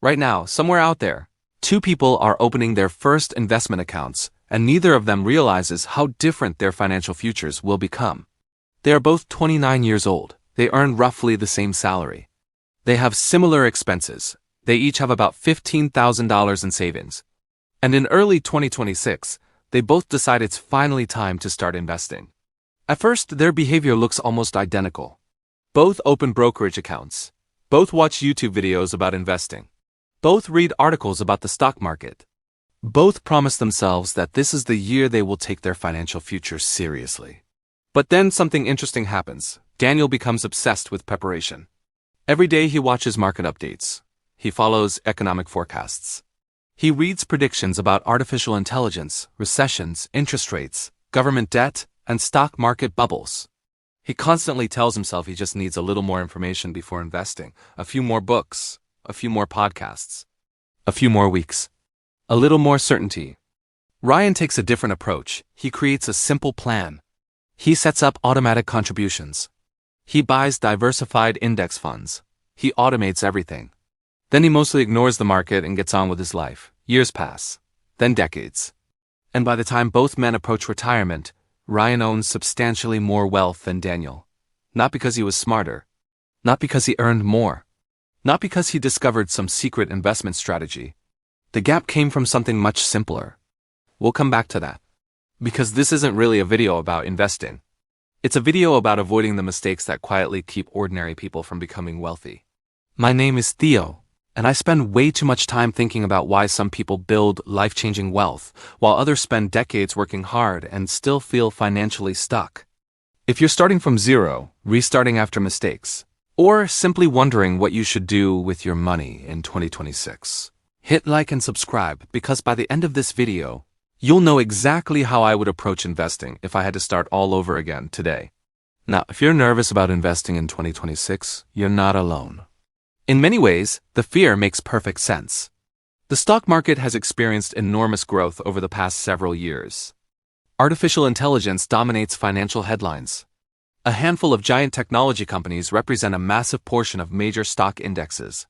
Right now, somewhere out there, two people are opening their first investment accounts, and neither of them realizes how different their financial futures will become. They are both 29 years old. They earn roughly the same salary. They have similar expenses. They each have about $15,000 in savings. And in early 2026, they both decide it's finally time to start investing. At first, their behavior looks almost identical. Both open brokerage accounts. Both watch YouTube videos about investing. Both read articles about the stock market. Both promise themselves that this is the year they will take their financial future seriously. But then something interesting happens. Daniel becomes obsessed with preparation. Every day he watches market updates. He follows economic forecasts. He reads predictions about artificial intelligence, recessions, interest rates, government debt, and stock market bubbles. He constantly tells himself he just needs a little more information before investing, a few more books, a few more podcasts, a few more weeks, a little more certainty. Ryan takes a different approach. He creates a simple plan. He sets up automatic contributions. He buys diversified index funds. He automates everything. Then he mostly ignores the market and gets on with his life. Years pass, then decades. And by the time both men approach retirement, Ryan owns substantially more wealth than Daniel. Not because he was smarter. Not because he earned more. Not because he discovered some secret investment strategy. The gap came from something much simpler. We'll come back to that. Because this isn't really a video about investing. It's a video about avoiding the mistakes that quietly keep ordinary people from becoming wealthy. My name is Theo, and I spend way too much time thinking about why some people build life-changing wealth, while others spend decades working hard and still feel financially stuck. If you're starting from zero, restarting after mistakes, or simply wondering what you should do with your money in 2026, hit like and subscribe, because by the end of this video, you'll know exactly how I would approach investing if I had to start all over again today. Now, if you're nervous about investing in 2026, you're not alone. In many ways, the fear makes perfect sense. The stock market has experienced enormous growth over the past several years. Artificial intelligence dominates financial headlines. A handful of giant technology companies represent a massive portion of major stock indexes.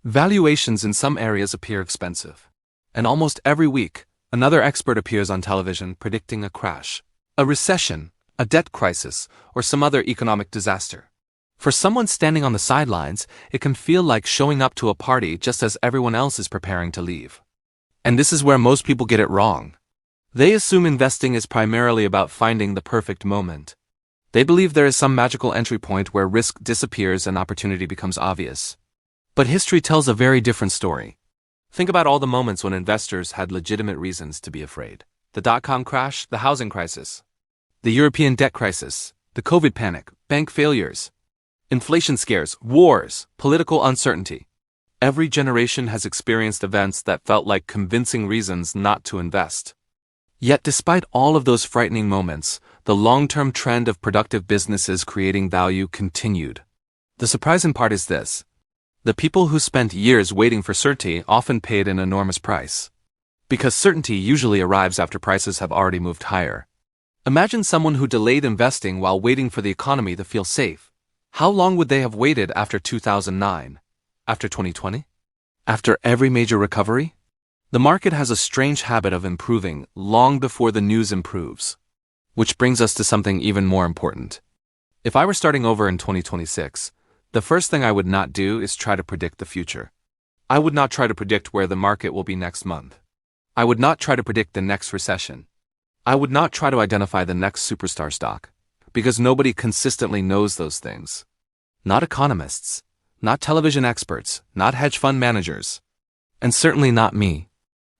Valuations in some areas appear expensive. And almost every week, another expert appears on television predicting a crash, a recession, a debt crisis, or some other economic disaster. For someone standing on the sidelines, it can feel like showing up to a party just as everyone else is preparing to leave. And this is where most people get it wrong. They assume investing is primarily about finding the perfect moment. They believe there is some magical entry point where risk disappears and opportunity becomes obvious. But history tells a very different story. Think about all the moments when investors had legitimate reasons to be afraid. The dot-com crash, the housing crisis, the European debt crisis, the COVID panic, bank failures, inflation scares, wars, political uncertainty. Every generation has experienced events that felt like convincing reasons not to invest. Yet despite all of those frightening moments, the long-term trend of productive businesses creating value continued. The surprising part is this. The people who spent years waiting for certainty often paid an enormous price. Because certainty usually arrives after prices have already moved higher. Imagine someone who delayed investing while waiting for the economy to feel safe. How long would they have waited after 2009? After 2020? After every major recovery? The market has a strange habit of improving long before the news improves. Which brings us to something even more important. If I were starting over in 2026, the first thing I would not do is try to predict the future. I would not try to predict where the market will be next month. I would not try to predict the next recession. I would not try to identify the next superstar stock, because nobody consistently knows those things. Not economists, not television experts, not hedge fund managers, and certainly not me.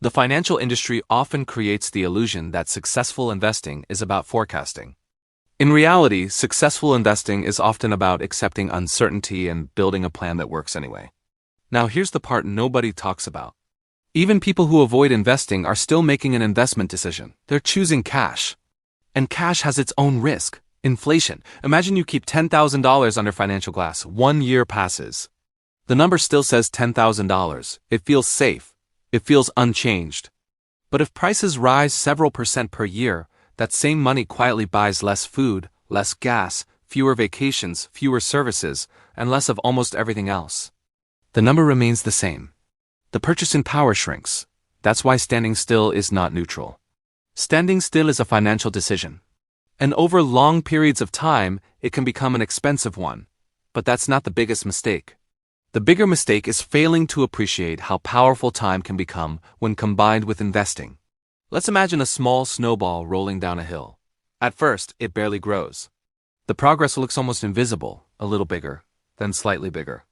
The financial industry often creates the illusion that successful investing is about forecasting. In reality, successful investing is often about accepting uncertainty and building a plan that works anyway. Now here's the part nobody talks about. Even people who avoid investing are still making an investment decision. They're choosing cash. And cash has its own risk. Inflation. Imagine you keep $10,000 under financial glass. 1 year passes. The number still says $10,000. It feels safe. It feels unchanged. But if prices rise several percent per year, that same money quietly buys less food, less gas, fewer vacations, fewer services, and less of almost everything else. The number remains the same. The purchasing power shrinks. That's why standing still is not neutral. Standing still is a financial decision. And over long periods of time, it can become an expensive one. But that's not the biggest mistake. The bigger mistake is failing to appreciate how powerful time can become when combined with investing. Let's imagine a small snowball rolling down a hill. At first, it barely grows. The progress looks almost invisible, a little bigger, then slightly bigger,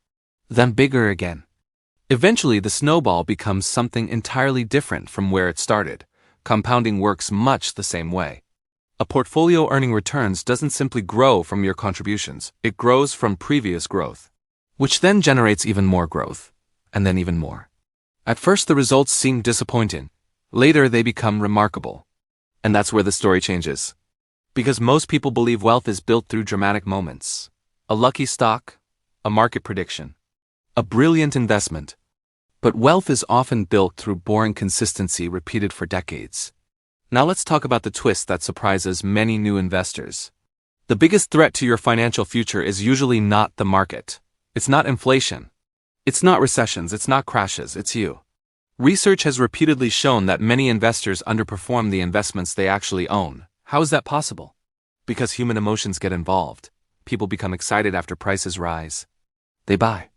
then bigger again. Eventually, the snowball becomes something entirely different from where it started. Compounding works much the same way. A portfolio earning returns doesn't simply grow from your contributions, it grows from previous growth, which then generates even more growth, and then even more. At first, the results seem disappointing. Later, they become remarkable. And that's where the story changes. Because most people believe wealth is built through dramatic moments. A lucky stock, a market prediction, a brilliant investment. But wealth is often built through boring consistency repeated for decades. Now let's talk about the twist that surprises many new investors. The biggest threat to your financial future is usually not the market. It's not inflation. It's not recessions, it's not crashes, it's you. Research has repeatedly shown that many investors underperform the investments they actually own. How is that possible? Because human emotions get involved. People become excited after prices rise. They buy.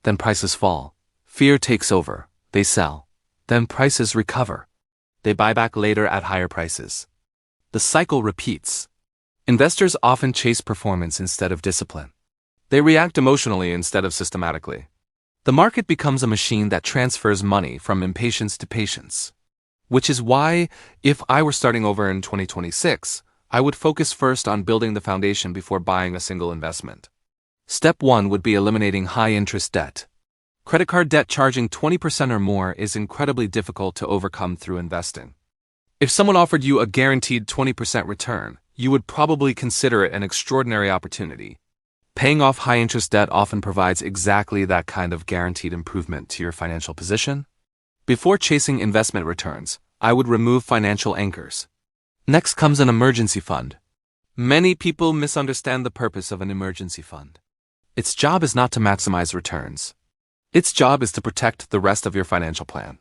Then prices fall. Fear takes over. They sell. Then prices recover. They buy back later at higher prices. The cycle repeats. Investors often chase performance instead of discipline. They react emotionally instead of systematically. The market becomes a machine that transfers money from impatience to patience. Which is why, if I were starting over in 2026, I would focus first on building the foundation before buying a single investment. Step 1 would be eliminating high-interest debt. Credit card debt charging 20% or more is incredibly difficult to overcome through investing. If someone offered you a guaranteed 20% return, you would probably consider it an extraordinary opportunity. Paying off high-interest debt often provides exactly that kind of guaranteed improvement to your financial position. Before chasing investment returns, I would remove financial anchors. Next comes an emergency fund. Many people misunderstand the purpose of an emergency fund. Its job is not to maximize returns. Its job is to protect the rest of your financial plan.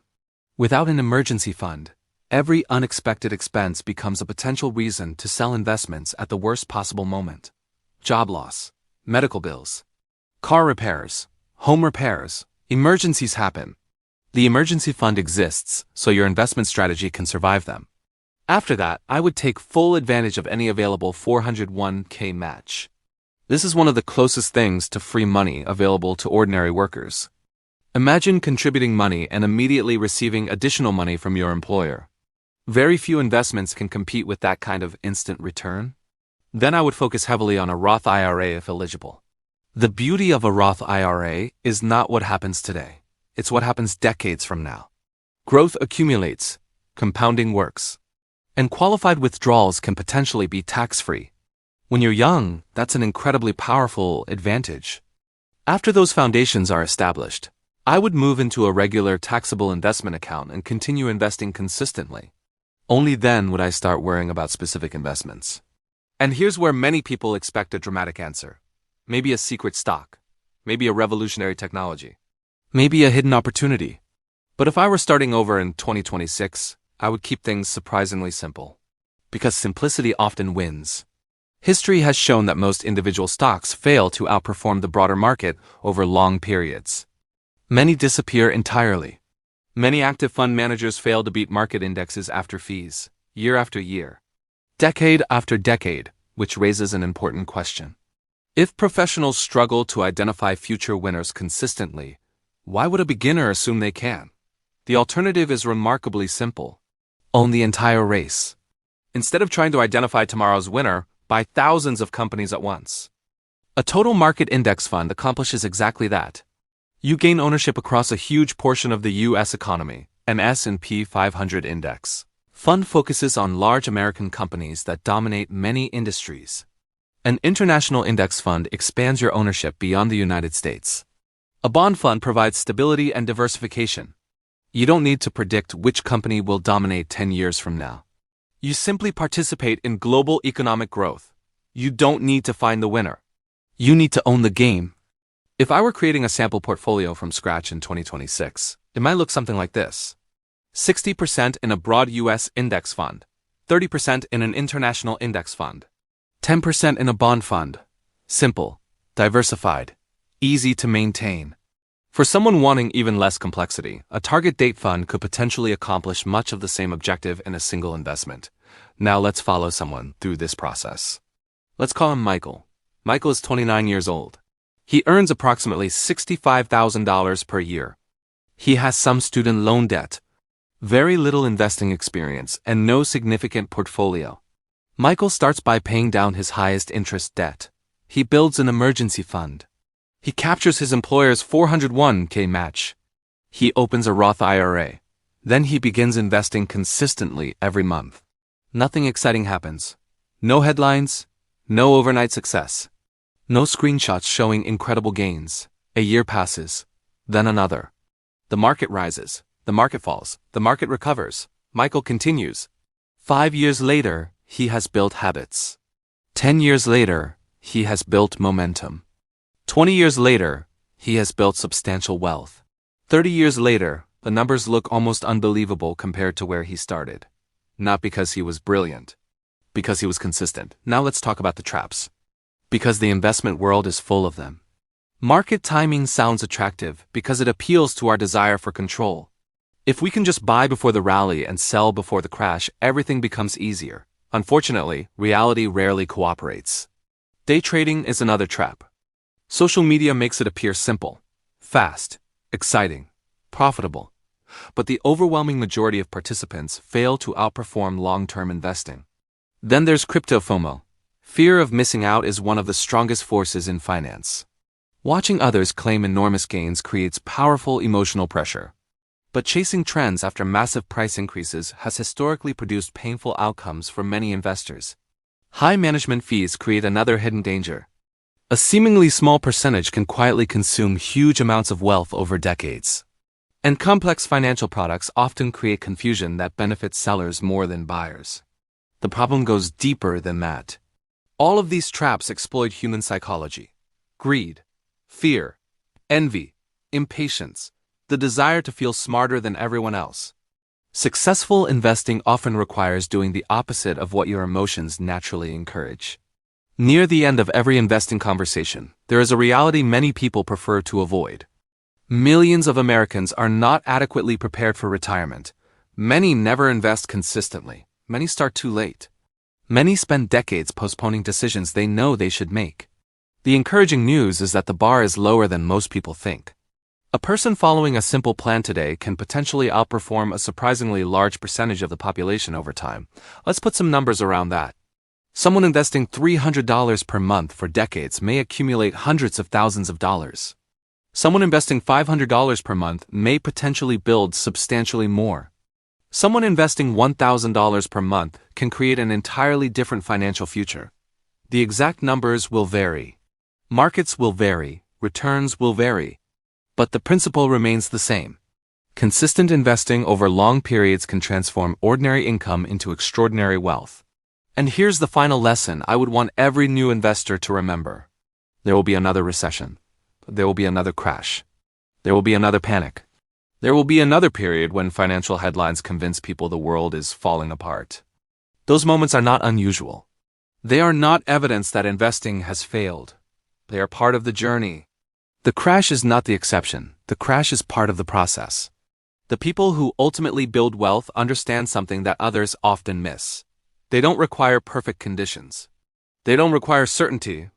Without an emergency fund, every unexpected expense becomes a potential reason to sell investments at the worst possible moment. Job loss, medical bills, car repairs, home repairs, emergencies happen. The emergency fund exists so your investment strategy can survive them. After that, I would take full advantage of any available 401k match. This is one of the closest things to free money available to ordinary workers. Imagine contributing money and immediately receiving additional money from your employer. Very few investments can compete with that kind of instant return. Then I would focus heavily on a Roth IRA if eligible. The beauty of a Roth IRA is not what happens today. It's what happens decades from now. Growth accumulates, compounding works, and qualified withdrawals can potentially be tax-free. When you're young, that's an incredibly powerful advantage. After those foundations are established, I would move into a regular taxable investment account and continue investing consistently. Only then would I start worrying about specific investments. And here's where many people expect a dramatic answer. Maybe a secret stock. Maybe a revolutionary technology. Maybe a hidden opportunity. But if I were starting over in 2026, I would keep things surprisingly simple. Because simplicity often wins. History has shown that most individual stocks fail to outperform the broader market over long periods. Many disappear entirely. Many active fund managers fail to beat market indexes after fees, year after year, decade after decade, which raises an important question. If professionals struggle to identify future winners consistently, why would a beginner assume they can? The alternative is remarkably simple. Own the entire race. Instead of trying to identify tomorrow's winner, buy thousands of companies at once. A total market index fund accomplishes exactly that. You gain ownership across a huge portion of the U.S. economy, an S&P 500 index. Fund focuses on large American companies that dominate many industries. An international index fund expands your ownership beyond the United States. A bond fund provides stability and diversification. You don't need to predict which company will dominate 10 years from now. You simply participate in global economic growth. You don't need to find the winner. You need to own the game. If I were creating a sample portfolio from scratch in 2026, It might look something like this: 60% in a broad U.S. index fund, 30% in an international index fund, 10% in a bond fund. Simple, diversified, easy to maintain. For someone wanting even less complexity, a target date fund could potentially accomplish much of the same objective in a single investment. Now let's follow someone through this process. Let's call him Michael. Michael is 29 years old. He earns approximately $65,000 per year. He has some student loan debt, very little investing experience, and no significant portfolio. Michael starts by paying down his highest interest debt. He builds an emergency fund. He captures his employer's 401k match. He opens a Roth IRA. Then he begins investing consistently every month. Nothing exciting happens. No headlines, no overnight success. No screenshots showing incredible gains. A year passes, then another. The market rises, the market falls, the market recovers. Michael continues. 5 years later, he has built habits. 10 years later, he has built momentum. 20 years later, he has built substantial wealth. 30 years later, the numbers look almost unbelievable compared to where he started. Not because he was brilliant, because he was consistent. Now let's talk about the traps. Because the investment world is full of them. Market timing sounds attractive because it appeals to our desire for control. If we can just buy before the rally and sell before the crash, everything becomes easier. Unfortunately, reality rarely cooperates. Day trading is another trap. Social media makes it appear simple, fast, exciting, profitable. But the overwhelming majority of participants fail to outperform long-term investing. Then there's crypto FOMO. Fear of missing out is one of the strongest forces in finance. Watching others claim enormous gains creates powerful emotional pressure. But chasing trends after massive price increases has historically produced painful outcomes for many investors. High management fees create another hidden danger. A seemingly small percentage can quietly consume huge amounts of wealth over decades. And complex financial products often create confusion that benefits sellers more than buyers. The problem goes deeper than that. All of these traps exploit human psychology. Greed, fear, envy, impatience, the desire to feel smarter than everyone else. Successful investing often requires doing the opposite of what your emotions naturally encourage. Near the end of every investing conversation, there is a reality many people prefer to avoid. Millions of Americans are not adequately prepared for retirement. Many never invest consistently. Many start too late. Many spend decades postponing decisions they know they should make. The encouraging news is that the bar is lower than most people think. A person following a simple plan today can potentially outperform a surprisingly large percentage of the population over time. Let's put some numbers around that. Someone investing $300 per month for decades may accumulate hundreds of thousands of dollars. Someone investing $500 per month may potentially build substantially more. Someone investing $1,000 per month can create an entirely different financial future. The exact numbers will vary. Markets will vary, returns will vary. But the principle remains the same. Consistent investing over long periods can transform ordinary income into extraordinary wealth. And here's the final lesson I would want every new investor to remember. There will be another recession. There will be another crash. There will be another panic. There will be another period when financial headlines convince people the world is falling apart. Those moments are not unusual. They are not evidence that investing has failed. They are part of the journey. The crash is not the exception. The crash is part of the process. The people who ultimately build wealth understand something that others often miss. They don't require perfect conditions. They don't require certainty.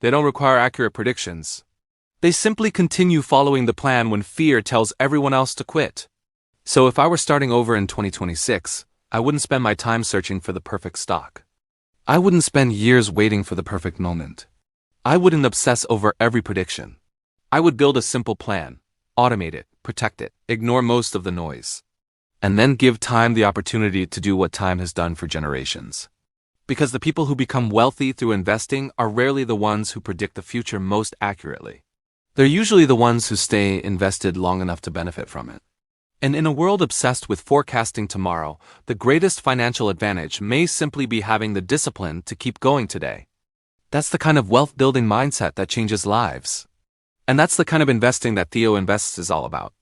They don't require accurate predictions. They simply continue following the plan when fear tells everyone else to quit. So if I were starting over in 2026, I wouldn't spend my time searching for the perfect stock. I wouldn't spend years waiting for the perfect moment. I wouldn't obsess over every prediction. I would build a simple plan, automate it, protect it, ignore most of the noise, and then give time the opportunity to do what time has done for generations. Because the people who become wealthy through investing are rarely the ones who predict the future most accurately. They're usually the ones who stay invested long enough to benefit from it. And in a world obsessed with forecasting tomorrow, the greatest financial advantage may simply be having the discipline to keep going today. That's the kind of wealth-building mindset that changes lives. And that's the kind of investing that Theo Invests is all about.